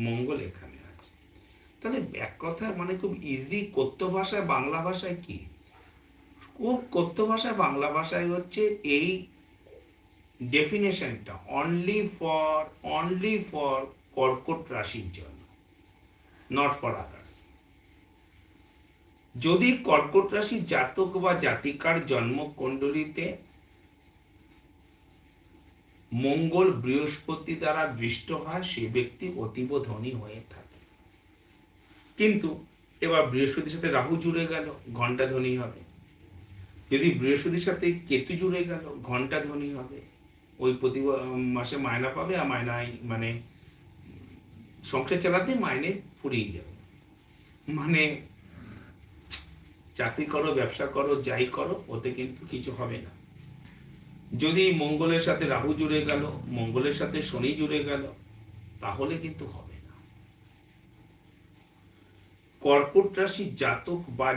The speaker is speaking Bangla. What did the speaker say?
মঙ্গল এখানে আছে। তাহলে এক কথা মানে খুব ইজি কথ্য ভাষায় বাংলা ভাষায় কি, খুব কথ্য ভাষায় বাংলা ভাষায় হচ্ছে এই ডেফিনেশনটা অনলি ফর কর্কট রাশির জন্য, নট ফর আদার্স। যদি কর্কট রাশির জাতক বা জাতিকার জন্মকুণ্ডলিতে মঙ্গল বৃহস্পতি দ্বারা দৃষ্ট হয়, সে ব্যক্তি অতীব ধনী হয়ে থাকে। কিন্তু এবার বৃহস্পতির সাথে রাহু জুড়ে গেল, ঘন্টা ধনী হবে। যদি বৃহস্পতির সাথে কেতু জুড়ে গেল, ঘন্টা ধনী হবে। ওই প্রতি মাসে মায়না পাবে, আর মায়নায় মানে সংসার চালাতে মাইনে ফুরিয়ে যাবে। মানে চাকরি করো, ব্যবসা করো, যাই করো, ওতে কিন্তু কিছু হবে না। যদি মঙ্গলের সাথে রাহু জুড়ে গেল, মঙ্গলের সাথে শনি জুড়ে গেল, তাহলে কিন্তু হবে না। কর্কট রাশির জাতক বা